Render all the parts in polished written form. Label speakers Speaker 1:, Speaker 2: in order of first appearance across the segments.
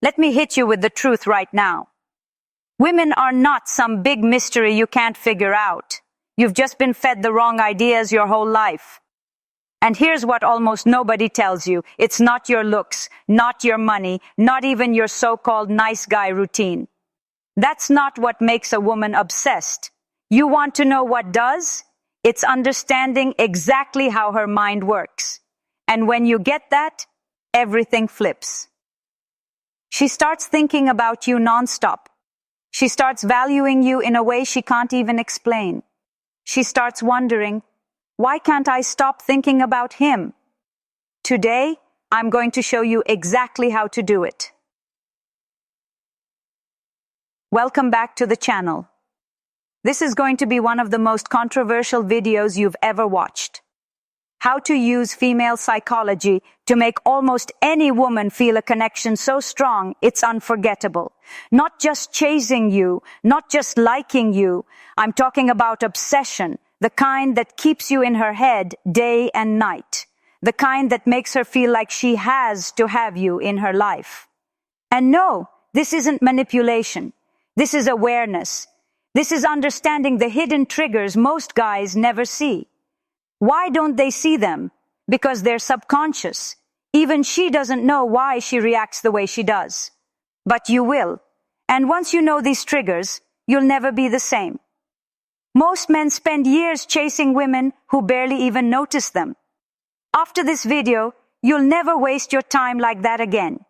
Speaker 1: Let me hit you with the truth right now. Women are not some big mystery you can't figure out. You've just been fed the wrong ideas your whole life. And here's what almost nobody tells you. It's not your looks, not your money, not even your so-called nice guy routine. That's not what makes a woman obsessed. You want to know what does? It's understanding exactly how her mind works. And when you get that, everything flips. She starts thinking about you nonstop. She starts valuing you in a way she can't even explain. She starts wondering, why can't I stop thinking about him? Today, I'm going to show you exactly how to do it. Welcome back to the channel. This is going to be one of the most controversial videos you've ever watched. How to use female psychology to make almost any woman feel a connection so strong it's unforgettable. Not just chasing you, not just liking you. I'm talking about obsession, the kind that keeps you in her head day and night. The kind that makes her feel like she has to have you in her life. And no, this isn't manipulation. This is awareness. This is understanding the hidden triggers most guys never see. Why don't they see them? Because they're subconscious. Even she doesn't know why she reacts the way she does. But you will. And once you know these triggers, you'll never be the same. Most men spend years chasing women who barely even notice them. After this video, you'll never waste your time like that again.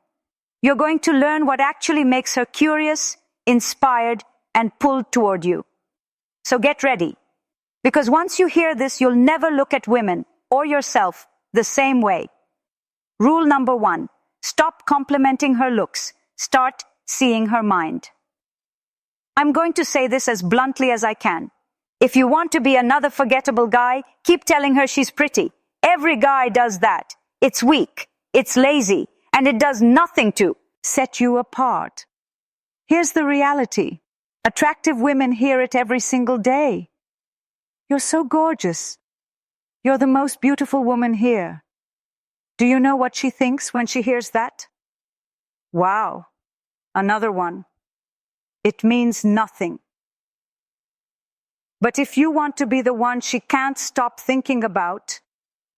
Speaker 1: You're going to learn what actually makes her curious, inspired, and pulled toward you. So get ready. Because once you hear this, you'll never look at women or yourself the same way. Rule number 1, stop complimenting her looks. Start seeing her mind. I'm going to say this as bluntly as I can. If you want to be another forgettable guy, keep telling her she's pretty. Every guy does that. It's weak, it's lazy, and it does nothing to set you apart. Here's the reality. Attractive women hear it every single day. You're so gorgeous. You're the most beautiful woman here. Do you know what she thinks when she hears that? Wow, another one. It means nothing. But if you want to be the one she can't stop thinking about,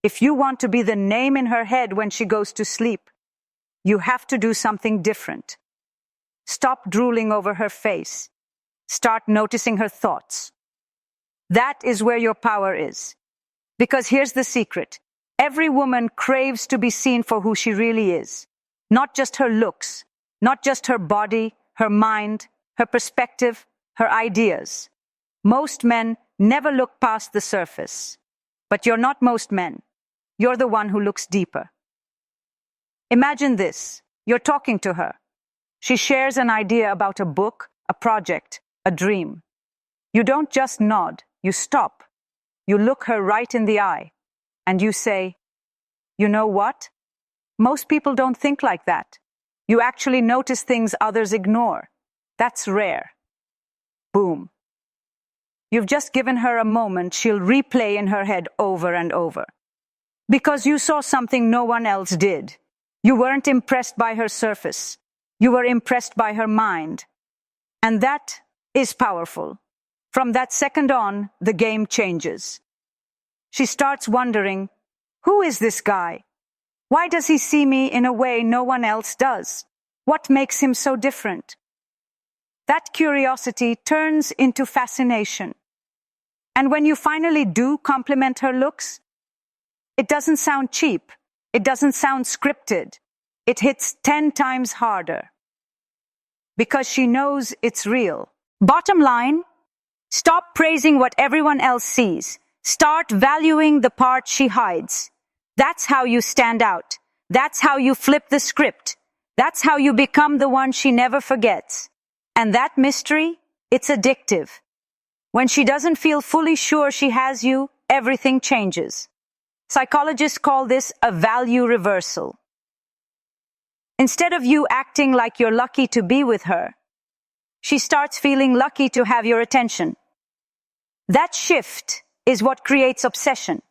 Speaker 1: if you want to be the name in her head when she goes to sleep, you have to do something different. Stop drooling over her face. Start noticing her thoughts. That is where your power is. Because here's the secret. Every woman craves to be seen for who she really is. Not just her looks, not just her body, her mind, her perspective, her ideas. Most men never look past the surface. But you're not most men. You're the one who looks deeper. Imagine this. You're talking to her. She shares an idea about a book, a project, a dream. You don't just nod. You stop. You look her right in the eye. And you say, you know what? Most people don't think like that. You actually notice things others ignore. That's rare. Boom. You've just given her a moment she'll replay in her head over and over. Because you saw something no one else did. You weren't impressed by her surface. You were impressed by her mind. And that is powerful. From that second on, the game changes. She starts wondering, who is this guy? Why does he see me in a way no one else does? What makes him so different? That curiosity turns into fascination. And when you finally do compliment her looks, it doesn't sound cheap. It doesn't sound scripted. It hits 10 times harder. Because she knows it's real. Bottom line, stop praising what everyone else sees. Start valuing the part she hides. That's how you stand out. That's how you flip the script. That's how you become the one she never forgets. And that mystery, it's addictive. When she doesn't feel fully sure she has you, everything changes. Psychologists call this a value reversal. Instead of you acting like you're lucky to be with her, she starts feeling lucky to have your attention. That shift is what creates obsession.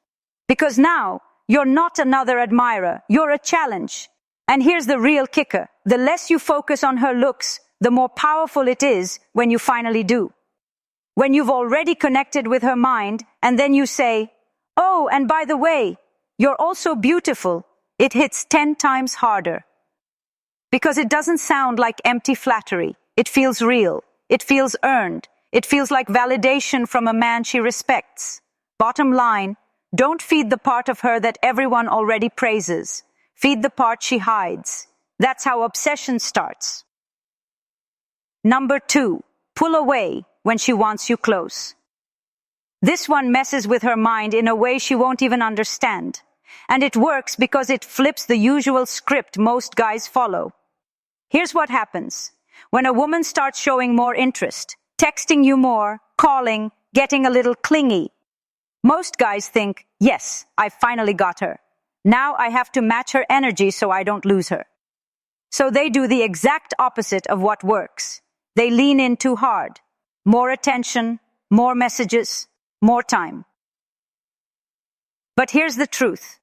Speaker 1: Because now, you're not another admirer, you're a challenge. And here's the real kicker. The less you focus on her looks, the more powerful it is when you finally do. When you've already connected with her mind, and then you say, "Oh, and by the way, you're also beautiful," it hits 10 times harder. Because it doesn't sound like empty flattery. It feels real. It feels earned. It feels like validation from a man she respects. Bottom line, don't feed the part of her that everyone already praises. Feed the part she hides. That's how obsession starts. Number 2, pull away when she wants you close. This one messes with her mind in a way she won't even understand. And it works because it flips the usual script most guys follow. Here's what happens. When a woman starts showing more interest, texting you more, calling, getting a little clingy, most guys think, yes, I finally got her. Now I have to match her energy so I don't lose her. So they do the exact opposite of what works. They lean in too hard. More attention, more messages, more time. But here's the truth.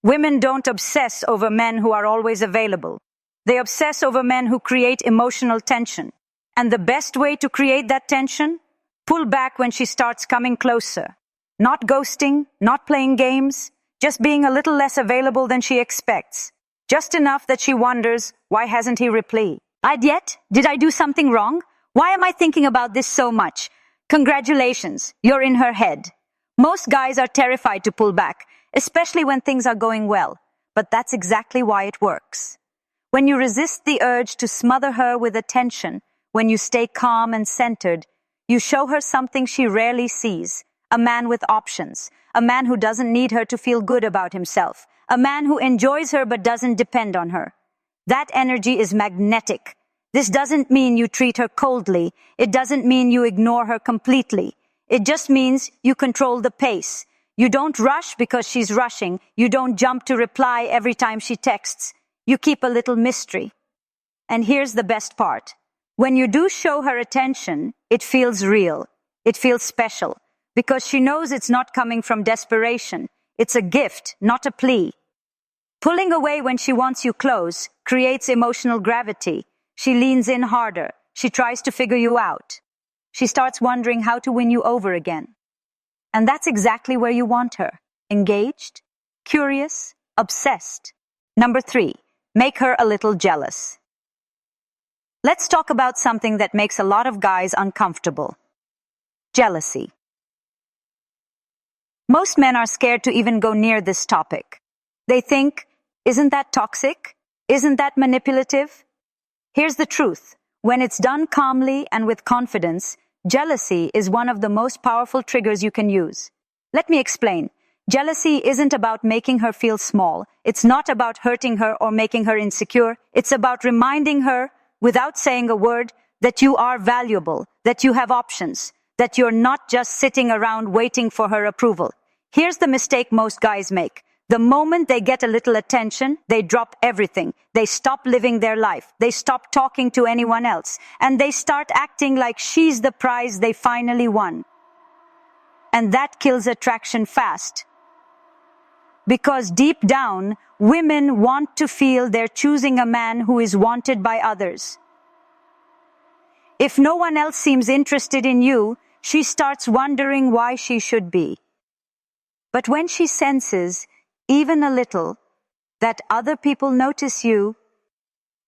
Speaker 1: Women don't obsess over men who are always available. They obsess over men who create emotional tension. And the best way to create that tension? Pull back when she starts coming closer. Not ghosting, not playing games, just being a little less available than she expects. Just enough that she wonders, why hasn't he replied? Yet? Did I do something wrong? Why am I thinking about this so much? Congratulations, you're in her head. Most guys are terrified to pull back, especially when things are going well. But that's exactly why it works. When you resist the urge to smother her with attention, when you stay calm and centered, you show her something she rarely sees. A man with options. A man who doesn't need her to feel good about himself. A man who enjoys her but doesn't depend on her. That energy is magnetic. This doesn't mean you treat her coldly. It doesn't mean you ignore her completely. It just means you control the pace. You don't rush because she's rushing. You don't jump to reply every time she texts. You keep a little mystery. And here's the best part. When you do show her attention, it feels real. It feels special. Because she knows it's not coming from desperation. It's a gift, not a plea. Pulling away when she wants you close creates emotional gravity. She leans in harder. She tries to figure you out. She starts wondering how to win you over again. And that's exactly where you want her. Engaged, curious, obsessed. Number 3, make her a little jealous. Let's talk about something that makes a lot of guys uncomfortable. Jealousy. Most men are scared to even go near this topic. They think, isn't that toxic? Isn't that manipulative? Here's the truth. When it's done calmly and with confidence, jealousy is one of the most powerful triggers you can use. Let me explain. Jealousy isn't about making her feel small. It's not about hurting her or making her insecure. It's about reminding her, without saying a word, that you are valuable, that you have options, that you're not just sitting around waiting for her approval. Here's the mistake most guys make. The moment they get a little attention, they drop everything. They stop living their life. They stop talking to anyone else. And they start acting like she's the prize they finally won. And that kills attraction fast. Because deep down, women want to feel they're choosing a man who is wanted by others. If no one else seems interested in you, she starts wondering why she should be. But when she senses, even a little, that other people notice you,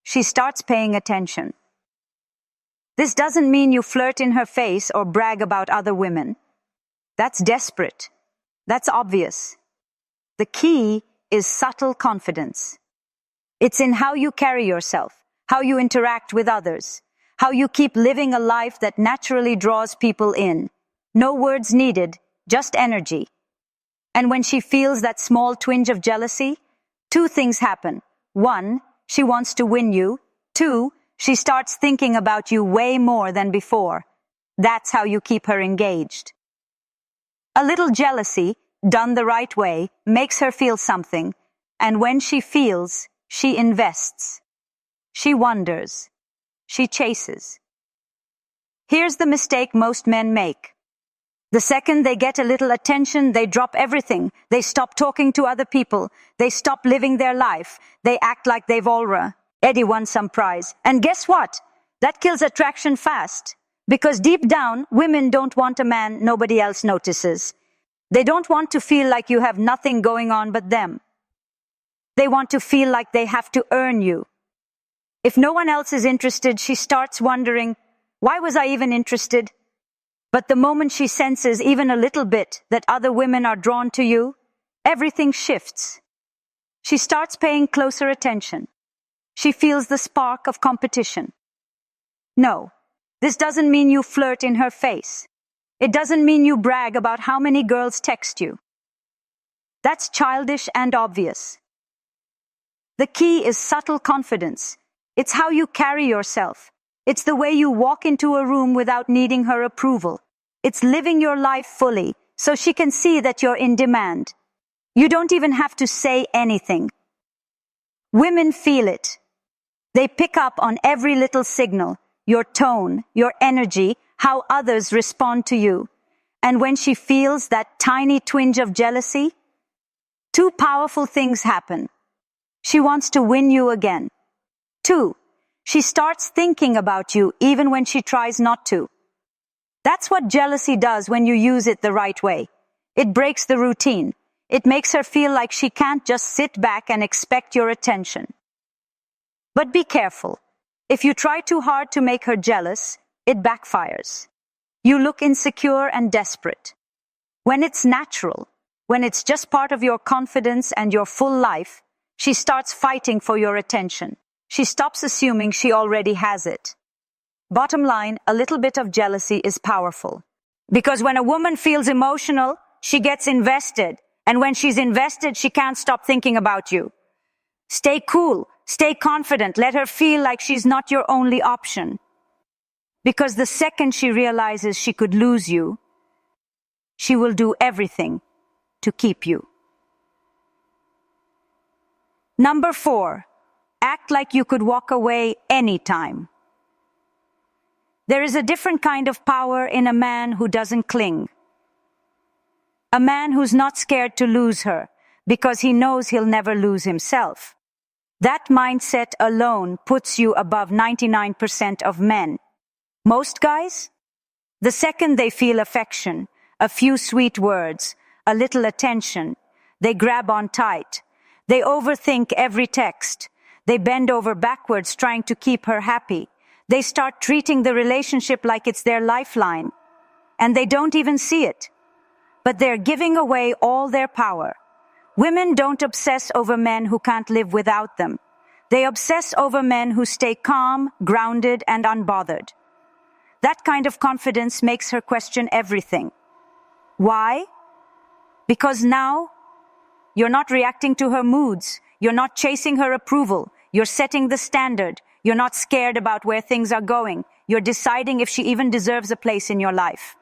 Speaker 1: she starts paying attention. This doesn't mean you flirt in her face or brag about other women. That's desperate. That's obvious. The key is subtle confidence. It's in how you carry yourself, how you interact with others, how you keep living a life that naturally draws people in. No words needed, just energy. And when she feels that small twinge of jealousy, 2 things happen. 1, she wants to win you. 2, she starts thinking about you way more than before. That's how you keep her engaged. A little jealousy, done the right way, makes her feel something. And when she feels, she invests. She wonders. She chases. Here's the mistake most men make. The second they get a little attention, they drop everything. They stop talking to other people. They stop living their life. They act like they've already won some prize. And guess what? That kills attraction fast. Because deep down, women don't want a man nobody else notices. They don't want to feel like you have nothing going on but them. They want to feel like they have to earn you. If no one else is interested, she starts wondering, why was I even interested? But the moment she senses even a little bit that other women are drawn to you, everything shifts. She starts paying closer attention. She feels the spark of competition. No, this doesn't mean you flirt in her face. It doesn't mean you brag about how many girls text you. That's childish and obvious. The key is subtle confidence. It's how you carry yourself. It's the way you walk into a room without needing her approval. It's living your life fully, so she can see that you're in demand. You don't even have to say anything. Women feel it. They pick up on every little signal, your tone, your energy, how others respond to you. And when she feels that tiny twinge of jealousy, two powerful things happen. She wants to win you again. 2, she starts thinking about you even when she tries not to. That's what jealousy does when you use it the right way. It breaks the routine. It makes her feel like she can't just sit back and expect your attention. But be careful. If you try too hard to make her jealous, it backfires. You look insecure and desperate. When it's natural, when it's just part of your confidence and your full life, she starts fighting for your attention. She stops assuming she already has it. Bottom line, a little bit of jealousy is powerful. Because when a woman feels emotional, she gets invested. And when she's invested, she can't stop thinking about you. Stay cool, stay confident, let her feel like she's not your only option. Because the second she realizes she could lose you, she will do everything to keep you. Number 4, act like you could walk away anytime. There is a different kind of power in a man who doesn't cling. A man who's not scared to lose her because he knows he'll never lose himself. That mindset alone puts you above 99% of men. Most guys? The second they feel affection, a few sweet words, a little attention, they grab on tight. They overthink every text. They bend over backwards trying to keep her happy. They start treating the relationship like it's their lifeline. And they don't even see it. But they're giving away all their power. Women don't obsess over men who can't live without them. They obsess over men who stay calm, grounded, and unbothered. That kind of confidence makes her question everything. Why? Because now, you're not reacting to her moods. You're not chasing her approval. You're setting the standard. You're not scared about where things are going. You're deciding if she even deserves a place in your life.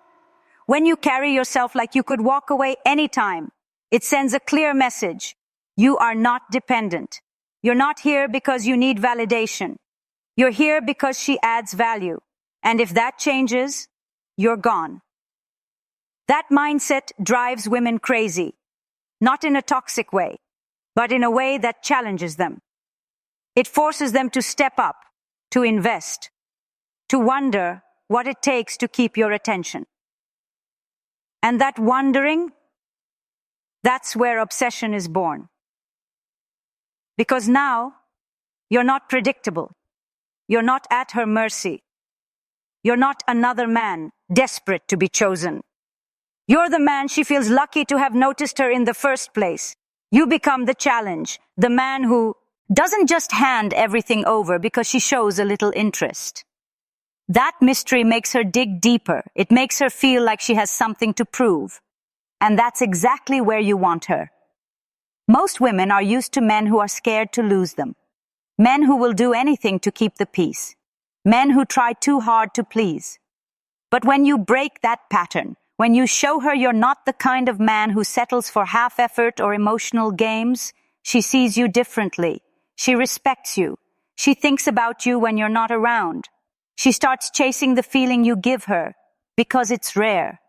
Speaker 1: When you carry yourself like you could walk away anytime, it sends a clear message. You are not dependent. You're not here because you need validation. You're here because she adds value. And if that changes, you're gone. That mindset drives women crazy. Not in a toxic way, but in a way that challenges them. It forces them to step up, to invest, to wonder what it takes to keep your attention. And that wondering, that's where obsession is born. Because now, you're not predictable. You're not at her mercy. You're not another man desperate to be chosen. You're the man she feels lucky to have noticed her in the first place. You become the challenge, the man who doesn't just hand everything over because she shows a little interest. That mystery makes her dig deeper. It makes her feel like she has something to prove. And that's exactly where you want her. Most women are used to men who are scared to lose them. Men who will do anything to keep the peace. Men who try too hard to please. But when you break that pattern, when you show her you're not the kind of man who settles for half effort or emotional games, she sees you differently. She respects you. She thinks about you when you're not around. She starts chasing the feeling you give her because it's rare.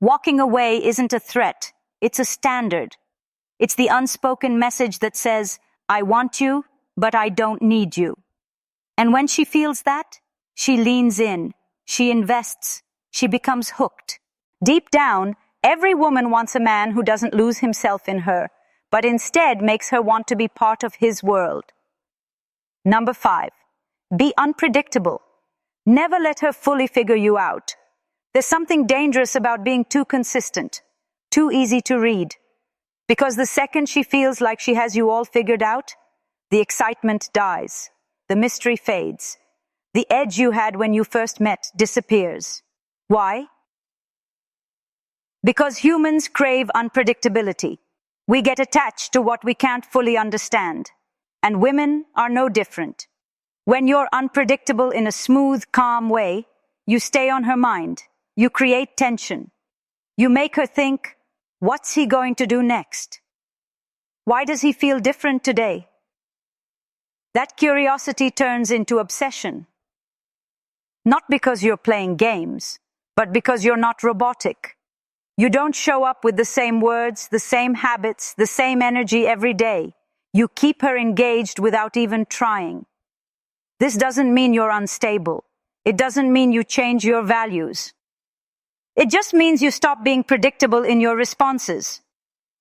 Speaker 1: Walking away isn't a threat, it's a standard. It's the unspoken message that says, I want you, but I don't need you. And when she feels that, she leans in, she invests, she becomes hooked. Deep down, every woman wants a man who doesn't lose himself in her, but instead makes her want to be part of his world. Number 5, be unpredictable. Never let her fully figure you out. There's something dangerous about being too consistent, too easy to read. Because the second she feels like she has you all figured out, the excitement dies, the mystery fades, the edge you had when you first met disappears. Why? Because humans crave unpredictability. We get attached to what we can't fully understand. And women are no different. When you're unpredictable in a smooth, calm way, you stay on her mind. You create tension. You make her think, what's he going to do next? Why does he feel different today? That curiosity turns into obsession. Not because you're playing games, but because you're not robotic. You don't show up with the same words, the same habits, the same energy every day. You keep her engaged without even trying. This doesn't mean you're unstable. It doesn't mean you change your values. It just means you stop being predictable in your responses.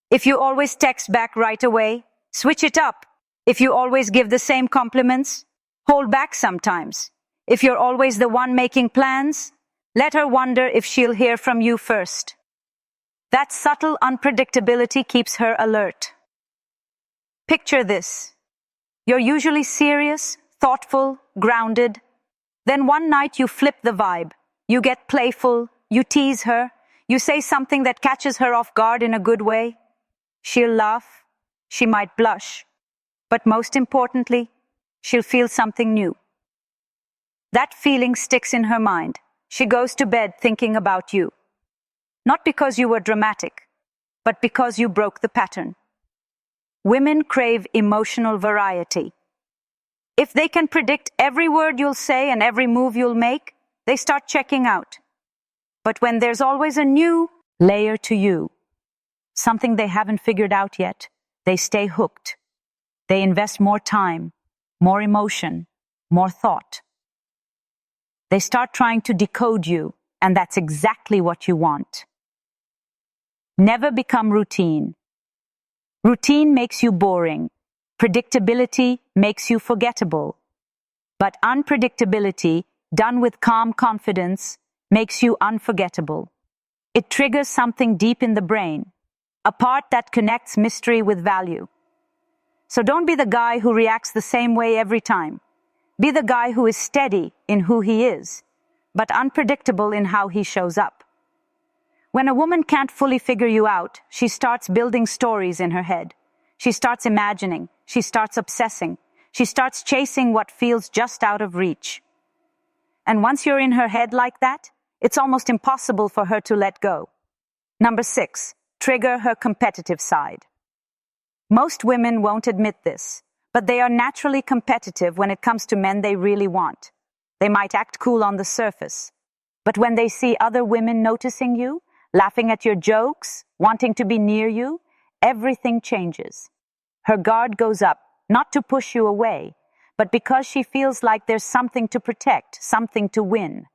Speaker 1: If you always text back right away, switch it up. If you always give the same compliments, hold back sometimes. If you're always the one making plans, let her wonder if she'll hear from you first. That subtle unpredictability keeps her alert. Picture this. You're usually serious, thoughtful, grounded. Then one night you flip the vibe. You get playful, you tease her, you say something that catches her off guard in a good way. She'll laugh, she might blush, but most importantly, she'll feel something new. That feeling sticks in her mind. She goes to bed thinking about you. Not because you were dramatic, but because you broke the pattern. Women crave emotional variety. If they can predict every word you'll say and every move you'll make, they start checking out. But when there's always a new layer to you, something they haven't figured out yet, they stay hooked. They invest more time, more emotion, more thought. They start trying to decode you, and that's exactly what you want. Never become routine. Routine makes you boring. Predictability makes you forgettable. But unpredictability, done with calm confidence, makes you unforgettable. It triggers something deep in the brain, a part that connects mystery with value. So don't be the guy who reacts the same way every time. Be the guy who is steady in who he is, but unpredictable in how he shows up. When a woman can't fully figure you out, she starts building stories in her head. She starts imagining, she starts obsessing, she starts chasing what feels just out of reach. And once you're in her head like that, it's almost impossible for her to let go. Number 6, trigger her competitive side. Most women won't admit this, but they are naturally competitive when it comes to men they really want. They might act cool on the surface, but when they see other women noticing you, laughing at your jokes, wanting to be near you, everything changes. Her guard goes up, not to push you away, but because she feels like there's something to protect, something to win.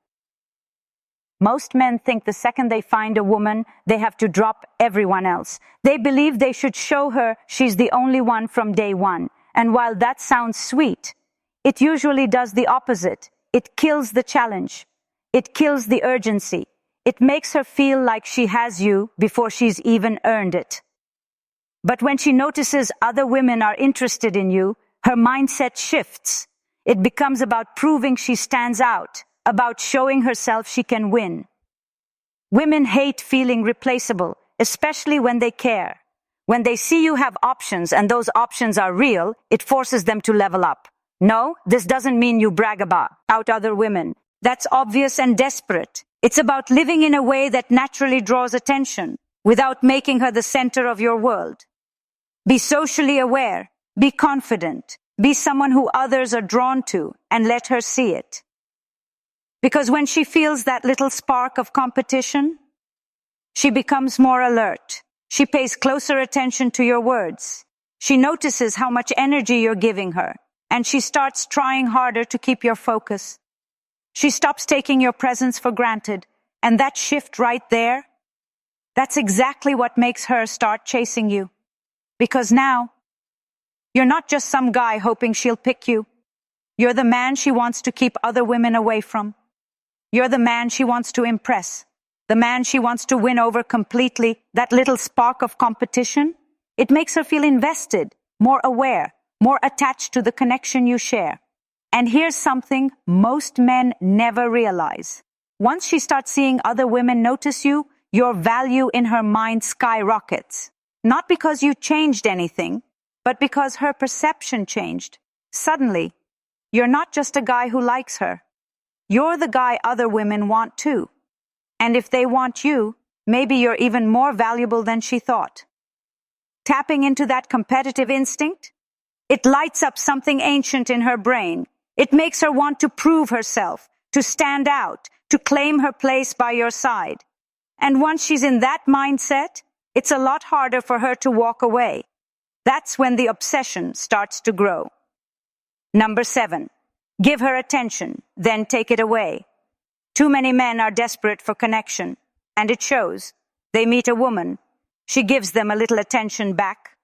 Speaker 1: Most men think the second they find a woman, they have to drop everyone else. They believe they should show her she's the only one from day one. And while that sounds sweet, it usually does the opposite. It kills the challenge. It kills the urgency. It makes her feel like she has you before she's even earned it. But when she notices other women are interested in you, her mindset shifts. It becomes about proving she stands out, about showing herself she can win. Women hate feeling replaceable, especially when they care. When they see you have options and those options are real, it forces them to level up. No, this doesn't mean you brag about other women. That's obvious and desperate. It's about living in a way that naturally draws attention, without making her the center of your world. Be socially aware, be confident, be someone who others are drawn to, and let her see it. Because when she feels that little spark of competition, She becomes more alert. She pays closer attention to your words. She notices how much energy you're giving her, and she starts trying harder to keep your focus. She stops taking your presence for granted, and that shift right there, that's exactly what makes her start chasing you. Because now, you're not just some guy hoping she'll pick you. You're the man she wants to keep other women away from. You're the man she wants to impress. The man she wants to win over completely. That little spark of competition, it makes her feel invested, more aware, more attached to the connection you share. And here's something most men never realize. Once she starts seeing other women notice you, your value in her mind skyrockets. Not because you changed anything, but because her perception changed. Suddenly, you're not just a guy who likes her. You're the guy other women want too. And if they want you, maybe you're even more valuable than she thought. Tapping into that competitive instinct, it lights up something ancient in her brain. It makes her want to prove herself, to stand out, to claim her place by your side. And once she's in that mindset, it's a lot harder for her to walk away. That's when the obsession starts to grow. Number 7, give her attention, then take it away. Too many men are desperate for connection, and it shows. They meet a woman, she gives them a little attention back,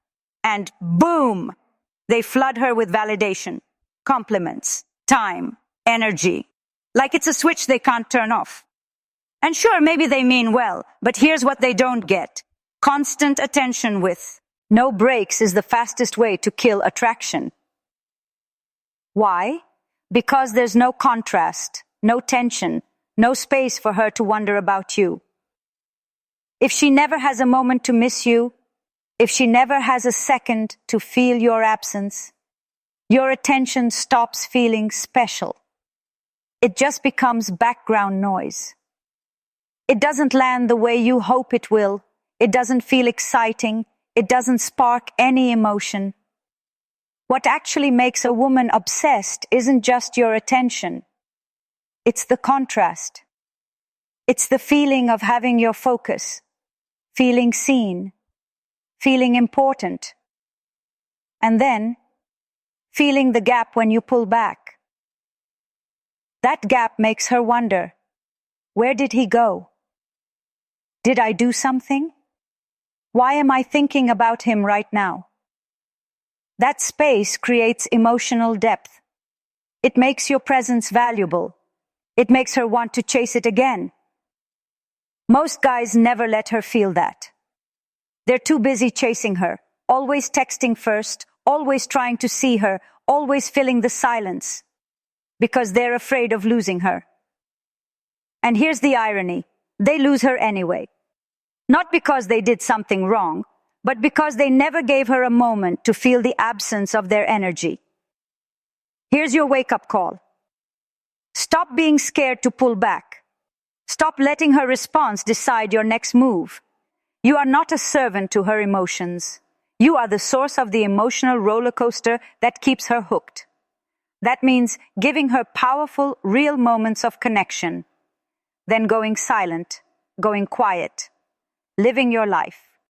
Speaker 1: and boom! They flood her with validation, compliments, time, energy, like it's a switch they can't turn off. And sure, maybe they mean well, but here's what they don't get. Constant attention with no breaks is the fastest way to kill attraction. Why? Because there's no contrast, no tension, no space for her to wonder about you. If she never has a moment to miss you, if she never has a second to feel your absence, your attention stops feeling special. It just becomes background noise. It doesn't land the way you hope it will. It doesn't feel exciting. It doesn't spark any emotion. What actually makes a woman obsessed isn't just your attention. It's the contrast. It's the feeling of having your focus, feeling seen, feeling important, and then feeling the gap when you pull back. That gap makes her wonder, where did he go? Did I do something? Why am I thinking about him right now? That space creates emotional depth. It makes your presence valuable. It makes her want to chase it again. Most guys never let her feel that. They're too busy chasing her, always texting first, always trying to see her, always filling the silence, because they're afraid of losing her. And here's the irony. They lose her anyway. Not because they did something wrong, but because they never gave her a moment to feel the absence of their energy. Here's your wake-up call. Stop being scared to pull back. Stop letting her response decide your next move. You are not a servant to her emotions. You are the source of the emotional roller coaster that keeps her hooked. That means giving her powerful, real moments of connection, then going silent, going quiet, living your life.